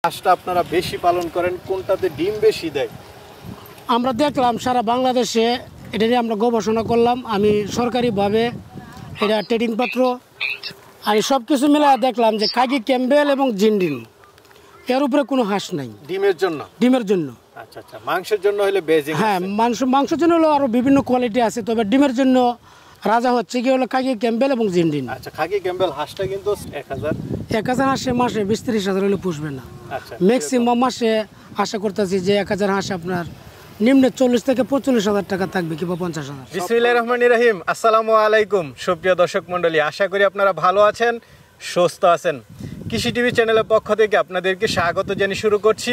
হাঁসটা আপনারা বেশি পালন করেন, কোনটাতে ডিম বেশি দেয়? আমরা দেখলাম সারা বাংলাদেশে এটা নিয়ে আমরা গবেষণা করলাম। আমি সরকারিভাবে এটা ট্রেডিং পত্র আমি সব কিছু মিলে দেখলাম যে কাগি ক্যাম্বেল এবং জিন্ডিন এর উপরে কোনো হাঁস নাই ডিমের জন্য। ডিমের জন্য। আচ্ছা আচ্ছা, মাংসের জন্য হলে বেজিং। হ্যাঁ, মাংসের জন্য হলো আরও বিভিন্ন কোয়ালিটি আছে, তবে ডিমের জন্য রাজা হচ্ছে কি হলো কাগি ক্যাম্বেল এবং জিন্ডিন। আচ্ছা, খাকি ক্যাম্বেল হাঁসটা কিন্তু 1000 হাঁসে মাসে 20-30 হাজার হলে পুষবে না। আচ্ছা, ম্যাক্সিমাম মাসে আশা করতেছি যে 1000 হাঁস আপনার নিম্নে 40 থেকে 45 হাজার টাকা থাকবে কিংবা 50,000। বিসমিল্লাহির রহমানির রহিম। আসসালামু আলাইকুম সুপ্রিয় দর্শক মণ্ডলী, আশা করি আপনারা ভালো আছেন, সুস্থ আছেন। কৃষি টিভি চ্যানেলের পক্ষ থেকে আপনাদেরকে স্বাগত জানিয়ে শুরু করছি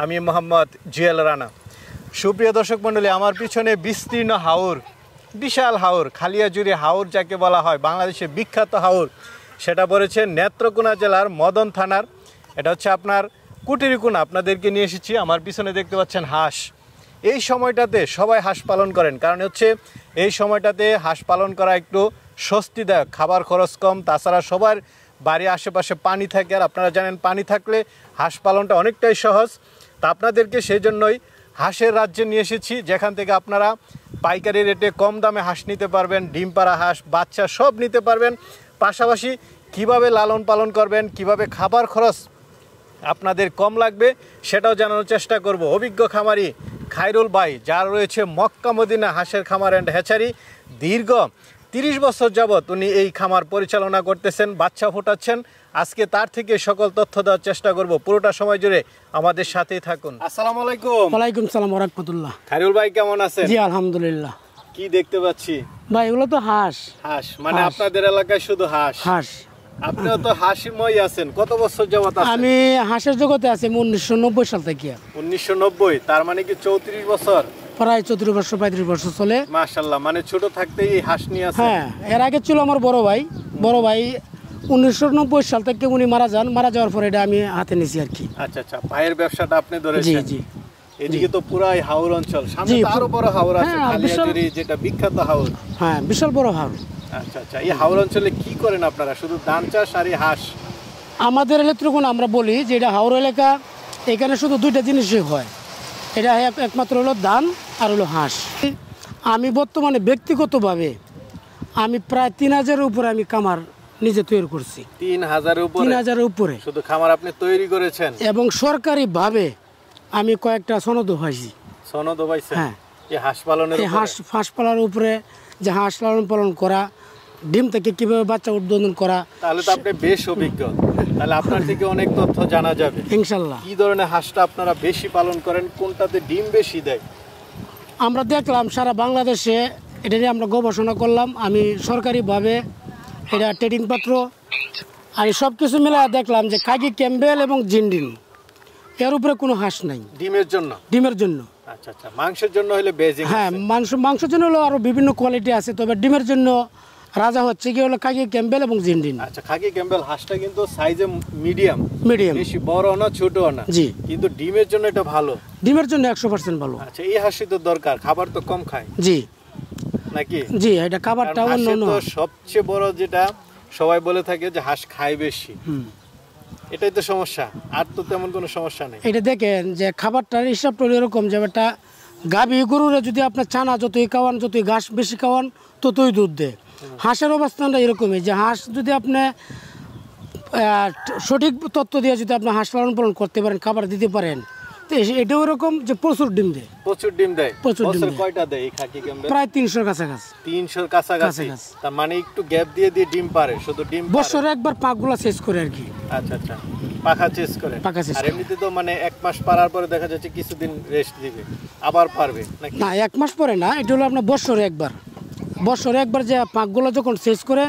আমি মোহাম্মদ জুয়েল রানা। সুপ্রিয় দর্শক মণ্ডলী, আমার পিছনে বিস্তীর্ণ হাওর, বিশাল হাওর, খালিয়াজুড়ি হাওর যাকে বলা হয়, বাংলাদেশের বিখ্যাত হাওর। সেটা পড়েছে নেত্রকোনা জেলার মদন থানার। এটা হচ্ছে আপনার কুটিরিকুনা। আপনাদেরকে নিয়ে এসেছি। আমার পিছনে দেখতে পাচ্ছেন হাঁস। এই সময়টাতে সবাই হাঁস পালন করেন, কারণ হচ্ছে এই সময়টাতে হাঁস পালন করা একটু স্বস্তিদায়ক, খাবার খরচ কম, তাছাড়া সবার বাড়ির আশেপাশে পানি থাকে। আর আপনারা জানেন পানি থাকলে হাঁস পালনটা অনেকটাই সহজ। তা আপনাদেরকে সেই জন্যই হাঁসের রাজ্যে নিয়ে এসেছি, যেখান থেকে আপনারা পাইকারি রেটে কম দামে হাঁস নিতে পারবেন, ডিম পাড়া হাঁস, বাচ্চা সব নিতে পারবেন। পাশাপাশি কিভাবে লালন পালন করবেন, কিভাবে খাবার খরচ আপনাদের কম লাগবে সেটাও জানানোর চেষ্টা করব। অভিজ্ঞ খামারি খায়রুল ভাই, যার রয়েছে মক্কা মদিনা হাঁসের খামার অ্যান্ড হ্যাচারি, দীর্ঘ 30 বছর যাবৎ উনি এই খামার পরিচালনা করতেছেন, বাচ্চা ফোটাচ্ছেন। আজকে তার থেকে সকল তথ্য দেওয়ার চেষ্টা করব। পুরোটা সময় জুড়ে আমাদের সাথেই থাকুন। আসসালামু আলাইকুম। ওয়ালাইকুম সালাম ওয়া রাহমাতুল্লাহ। খায়রুল ভাই কেমন আছেন? জি আলহামদুলিল্লাহ। কি দেখতে পাচ্ছি? ভাই এগুলো তো হাঁস। হাঁস মানে আপনাদের এলাকায় শুধু হাঁস? হাঁস। আপনিও তো হাসিময় আছেন। কত বছর যাবত আছেন? আমি হাঁসের জগতে আছি 1990 সাল থেকে। 1990, তার মানে কি 34 বছর? প্রায় 34 বছর চলে। মাশাআল্লাহ, মানে ছোট থাকতেই এই হাঁস নিয়ে আছেন? হ্যাঁ, এর আগে ছিল আমার বড় ভাই 1990 সাল থেকে উনি মারা যাওয়ার পরে এটা আমি হাতে নিয়েছি আর কি। আচ্ছা আচ্ছা, ভাইয়ের ব্যবসাটা আপনি ধরেছেন? জি জি। এদিকে তো পুরাই হাওর অঞ্চল, সামনে তো আরো বড় হাওর আছে, খালিয়াজুড়ি যেটা বিখ্যাত হাওর। হ্যাঁ, বিশাল বড় হাওর। আচ্ছা আচ্ছা, এই হাওর অঞ্চলে কি করেন আপনারা? শুধু ধান চাষ আর এই হাঁস? আমাদের নেত্রকোনা আমরা বলি যে এটা হাওর এলাকা, এখানে শুধু দুইটা জিনিসই হয়, এটা একমাত্র হলো ধান আর হলো হাঁস। আমি বর্তমানে ব্যক্তিগতভাবে আমি প্রায় 3000-এর উপরে আমি খামার নিজে তৈরি করছি। 3000-এর উপরে শুধু খামার আপনি তৈরি করেছেন? এবং সরকারিভাবে আমি কয়েকটা সনদ হয়েছি। সনদ হয়েছে? হ্যাঁ। এই হাঁস পালনের উপরে? হাঁস পালনের উপরে, যে হাঁস লালন পালন করা, ডিম থেকে কিভাবে বাচ্চা উৎপাদন করা। তাহলে তো আপনি বেশ অভিজ্ঞ, তাহলে আপনার থেকে অনেক তথ্য জানা যাবে ইনশাল্লাহ। কি ধরনের হাঁসটা আপনারা বেশি পালন করেন, কোনটাতে ডিম বেশি দেয়? আমরা দেখলাম সারা বাংলাদেশে এটা নিয়ে আমরা গবেষণা করলাম। আমি সরকারিভাবে এটা ট্রেডিং পত্র আমি সব কিছু মিলে দেখলাম যে কাগি ক্যাম্বেল এবং জিন্ডিন এর উপরে কোনো হাঁস নাই ডিমের জন্য। ডিমের জন্য। আচ্ছা আচ্ছা, মাংসের জন্য হলে বেজিং। হ্যাঁ, মাংসের জন্য হলো আরও বিভিন্ন কোয়ালিটি আছে, তবে ডিমের জন্য রাজা হচ্ছে কি হলো কাগি ক্যাম্বেল এবং জিন্ডিন। আচ্ছা, খাকি ক্যাম্বেল হাঁসটা কিন্তু সাইজে মিডিয়াম, বেশি বড় না ছোটও না। জি। কিন্তু ডিমের জন্য এটা ভালো? ডিমের জন্য 100% ভালো। আচ্ছা, এই হাঁসই তো দরকার, খাবার তো কম খায় জি নাকি? জি, এটা খাবারটা অন্য। সবচেয়ে বড় যেটা সবাই বলে থাকে যে হাঁস খায় বেশি, এটাই তো সমস্যা, আর তো তেমন কোনো সমস্যা নেই। এটা দেখেন যে খাবারটার হিসাবটা হলো এরকম যে একটা গাভী গরুরে যদি আপনার চানা যতই খাওয়ান, যতই ঘাস বেশি খাওয়ান, ততই দুধ দেয়। হাঁসের অবস্থানটা এরকমই, যে হাঁস যদি আপনি সঠিক তথ্য দিয়ে যদি আপনি হাঁস লালন পালন করতে পারেন, খাবার দিতে পারেন, তো এটাও এরকম যে প্রচুর ডিম দেয়। প্রচুর ডিম দেয়? প্রচুর ডিম দেয়। কয়টা দেয় এই খাকি ক্যাম্বেল? প্রায় 300-এর কাছাকাছি। 300-এর কাছাকাছি? তার মানে একটু গ্যাপ দিয়ে দিয়ে ডিম পারে? শুধু ডিম বছরে একবার পাকগুলা শেষ করে আর কি। আচ্ছা আচ্ছা, পাখা চেস করে? আর এমনিতে তো মানে 1 মাস পারার পরে দেখা যাচ্ছে কিছুদিন রেস্ট দিবে, আবার পারবে নাকি? না, 1 মাস পরে না, এটা হলো আপনার বছরে একবার যে পাকগুলো যখন শেষ করে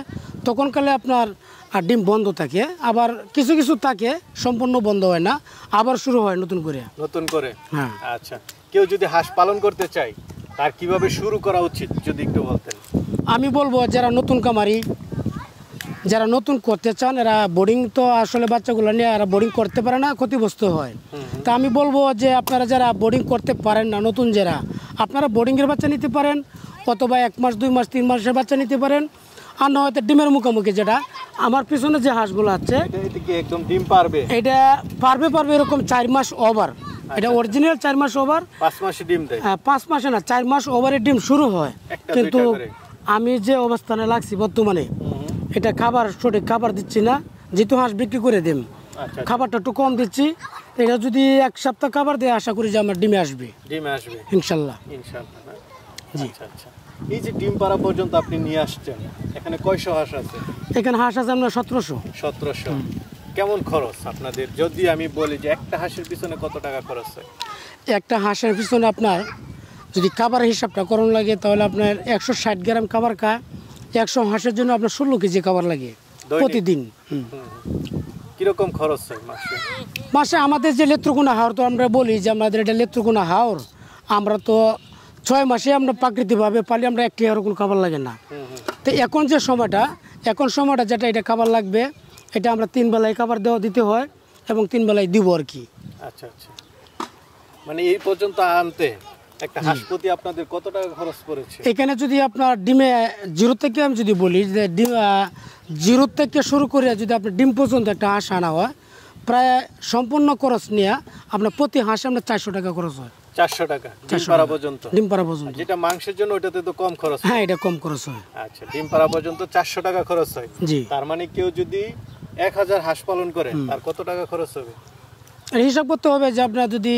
তখনকালে আপনার আর ডিম বন্ধ থাকে, আবার কিছু কিছু থাকে সম্পূর্ণ বন্ধ হয় না, আবার শুরু হয় নতুন করে। হ্যাঁ। আচ্ছা, কেউ যদি হাঁস পালন করতে চায় তার কিভাবে শুরু করা উচিত যদি একটু বলতেন? আমি বলবো যারা নতুন খামারি, যারা নতুন করতে চান, এরা বোর্ডিং তো আসলে বাচ্চাগুলো নিয়ে এরা বোর্ডিং করতে পারে না, ক্ষতিগ্রস্ত হয়। তা আমি বলবো যে আপনারা যারা বোর্ডিং করতে পারেন না, নতুন যারা, আপনারা বোর্ডিংয়ের বাচ্চা নিতে পারেন, অথবা 1 মাস 2 মাস 3 মাসের বাচ্চা নিতে পারেন। আর না হয়তো ডিমের মুখোমুখি, যেটা আমার পিছনে যে হাঁসগুলো আছে এটা কি একদম ডিম পারবে? এটা পারবে এরকম 4 মাস ওভার। এটা অরিজিনাল 4 মাস ওভার। 5 মাসে ডিম দেয়? হ্যাঁ, 5 মাসে না, 4 মাস ওভারে ডিম শুরু হয়। কিন্তু আমি যে অবস্থানে লাগছি বর্তমানে, এটা সঠিক খাবার দিচ্ছি না, যেহেতু হাঁস বিক্রি করে দিম, খাবারটা একটু কম দিচ্ছি। এটা যদি 1 সপ্তাহ খাবার দিয়ে আশা করি যে আমার ডিমে আসবে ইনশাল্লাহ। জি। আচ্ছা, এই যে ডিম পাড়া পর্যন্ত আপনি নিয়ে আসছেন, এখানে কয়শো হাঁস আছে? এখানে হাঁস আছে আপনার 1700। কেমন খরচ আপনাদের? যদি আমি বলি যে একটা হাঁসের পিছনে কত টাকা খরচ হয়? একটা হাঁসের পিছনে আপনার যদি খাবারের হিসাবটা করণ লাগে, তাহলে আপনার 160 গ্রাম খাবার খায়। 100 হাঁসের জন্য আপনার 16 কেজি খাবার লাগে প্রতিদিন। কিরকম খরচ হয় মাসে? আমাদের যে নেত্রকোনা হাওর, তো আমরা বলি যে আমাদের এটা নেত্রকোনা হাওর, আমরা তো 6 মাসে আমরা প্রাকৃতিকভাবে পালি, আমরা একটি আর কোনো খাবার লাগে না। তো এখন সময়টা যেটা এটা খাবার লাগবে, এটা আমরা 3 বেলায় খাবার দিতে হয় এবং 3 বেলায় দিব আর কি। আচ্ছা, মানে এই পর্যন্ত আনতে একটা হাঁস প্রতি আপনাদের কত টাকা খরচ পড়েছে? এখানে যদি আপনার ডিমে জিরো থেকে আমি যদি বলি যে জিরো থেকে শুরু করে যদি আপনার ডিম পর্যন্ত একটা হাঁস আনা হয়, প্রায় সম্পূর্ণ খরচ নিয়ে আপনার প্রতি হাঁসে আপনার 400 টাকা খরচ হয়। 400 টাকা ডিম পাড়া পর্যন্ত? যেটা মাংসের জন্য ওটাতে তো কম খরচ। হ্যাঁ, এটা কম খরচ হয়। আচ্ছা, ডিম পাড়া পর্যন্ত 400 টাকা খরচ হয়। জি। তার মানে কেউ যদি 1000 হাঁস পালন করে, তার কত টাকা খরচ হবে? হিসাব করতে হবে যে আপনার যদি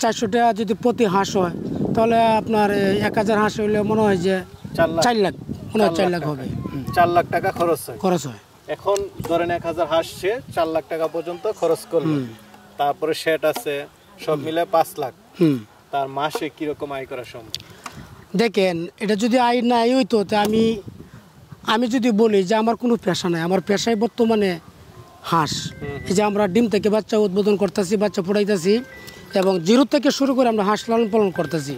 400 টাকা যদি প্রতি হাঁস হয়, তাহলে আপনার 1000 হাঁস হইলে মনে হয় যে 4 লাখ, মনে হয় 4 লাখ হবে। 4 লাখ টাকা খরচ হয়। এখন ধরেন 1000 হাঁস সে 4 লাখ টাকা পর্যন্ত খরচ করলো, তারপরে সেট আছে, সব মিলে 5 লাখ। তার মাসে কিরকম আয় করা সম্ভব? দেখেন, এটা যদি আয় নাই হইতো, তো আমি যদি বলি যে আমার কোনো পেশা নাই, আমার পেশায় বর্তমানে হাঁস। এই যে আমরা ডিম থেকে বাচ্চা উদ্বোধন করতেছি, বাচ্চা ফোটাইতেছি, এবং জিরো থেকে শুরু করে আমরা হাঁস লালন পালন করতেছি।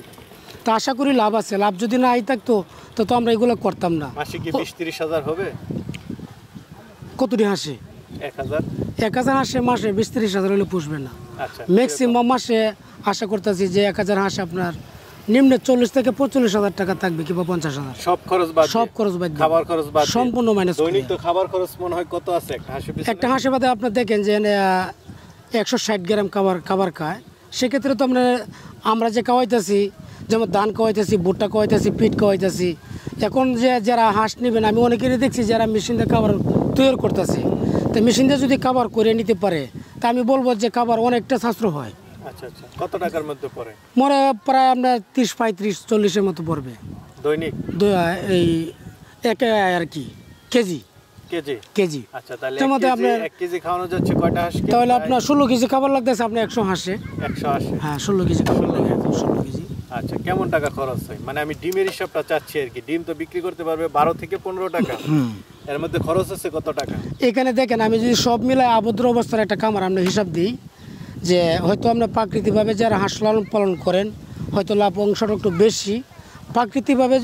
তো আশা করি লাভ আছে। লাভ যদি না আই থাকতো তো আমরা এগুলো করতাম না। মাসে কি 20-30 হাজার হবে? কতটি হাঁসে? 1000 হাঁসে মাসে 20-30 হাজার হলে পুষবে না। ম্যাক্সিমাম মাসে আশা করতেছি যে 1000 হাঁস আপনার নিম্নে 40 থেকে 45 হাজার টাকা থাকবে, কিংবা 50 হাজার। সব খরচ বাদ, খাবার খরচ বাদ, সম্পূর্ণ মাইনাস। দৈনিক তো খাবার খরচ মনে হয় কত আছে একটা হাঁসের পিছনে? একটা হাঁসের বাদে আপনার দেখেন যে 160 গ্রাম খাবার খায়। সেক্ষেত্রে তো আমরা যে খাওয়াইতেছি, যেমন ধান খাওয়াইতেছি, ভুট্টা খাওয়াইতেছি, পিঠ খাওয়াইতেছি। এখন যারা হাঁস নেবেন, আমি অনেকেরই দেখছি যারা মেশিন দিয়ে খাবার তৈরি করতেছে। তো মেশিন দিয়ে যদি খাবার করে নিতে পারে, তা আমি বলবো যে খাবার অনেকটা সাশ্রয় হয়। আচ্ছা, কত টাকার মধ্যে পড়ে? মনে প্রায় আপনার 30, 35, 40-এর মতো পড়বে দৈনিক। এই আর কি কেজি। আচ্ছা, তাহলে 1 কেজি খাওয়ানো যাচ্ছে কয়টা হাঁস? তাহলে আপনার 16 কেজি খাবার লাগতেছে আপনার 100 হাঁসে। হ্যাঁ, 16 কেজি খাবার লাগে। 16 কেজি। আচ্ছা, কেমন টাকা খরচ হয়? মানে আমি ডিমের হিসাবটা চাচ্ছি আর কি। ডিম তো বিক্রি করতে পারবে 12 থেকে 15 টাকা। এর মধ্যে খরচ আছে কত টাকা? এখানে দেখেন, আমি যদি সব মিলাই আবদ্ধ অবস্থার একটা খামার আমরা হিসাব দিই, যে হয়তো আমরা প্রাকৃতিকভাবে যারা হাঁস লালন পালন করেন, হয়তো লাভ অংশটা একটু বেশি। প্রাকৃতিকভাবে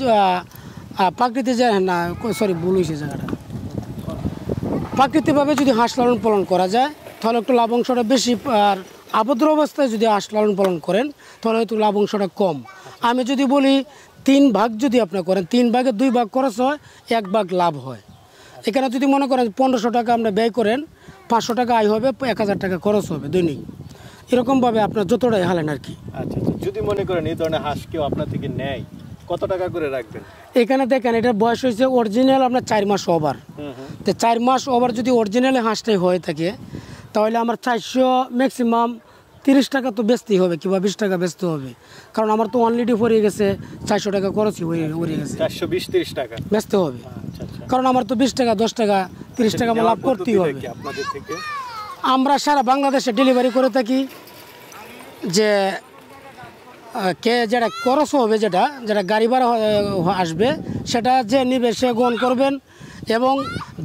প্রাকৃতিকভাবে যদি হাঁস লালন পালন করা যায়, তাহলে একটু লাভ অংশটা বেশি। আর আবদ্ধ অবস্থায় যদি হাঁস লালন পালন করেন, তাহলে হয়তো লাভ অংশটা কম। আমি যদি বলি 3 ভাগ যদি আপনি করেন, 3 ভাগের 2 ভাগ খরচ হয়, 1 ভাগ লাভ হয়। এখানে যদি মনে করেন 1500 টাকা আপনি ব্যয় করেন, 500 টাকা আয় হবে, 1000 টাকা খরচ হবে দৈনিক। এরকমভাবে আপনার যতটাই হালেন আর কি। আচ্ছা, যদি মনে করেন এই ধরনের হাঁস কেউ আপনার থেকে নেয়, কত টাকা করে রাখবেন? এখানে দেখেন, এটা বয়স হয়েছে অরিজিনাল আপনার 4 মাস ওভার। তো 4 মাস ওভার যদি অরিজিনালি হাঁসটাই হয়ে থাকে, তাহলে আমার 400 ম্যাক্সিমাম 30 টাকা তো বেচতেই হবে, কিংবা 20 টাকা বেচতে হবে। কারণ আমার তো অলরেডি পড়ে গেছে 400 টাকা খরচই হয়ে গেছে। 420-30 টাকা বেচতে হবে। কারণ আমার তো 20 টাকা, 10 টাকা, 30 টাকা লাভ করতেই হবে। আপনাদের থেকে আমরা সারা বাংলাদেশে ডেলিভারি করে থাকি। যে যেটা খরচ হবে, যেটা গাড়ি ভাড়া আসবে, সেটা যে নিবে সে গ্রহণ করবেন। এবং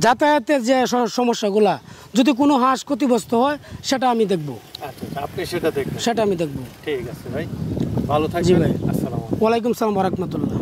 যাতায়াতের যে সমস্যাগুলা, যদি কোনো হাঁস ক্ষতিগ্রস্ত হয়, সেটা আমি দেখব। আচ্ছা, আপনি সেটা দেখবেন? সেটা আমি দেখব। ঠিক আছে ভাই, ভালো থাকবেন। জি ভাই, আসসালামু আলাইকুম। ওয়ালাইকুম সালাম ওয়া রাহমাতুল্লাহ।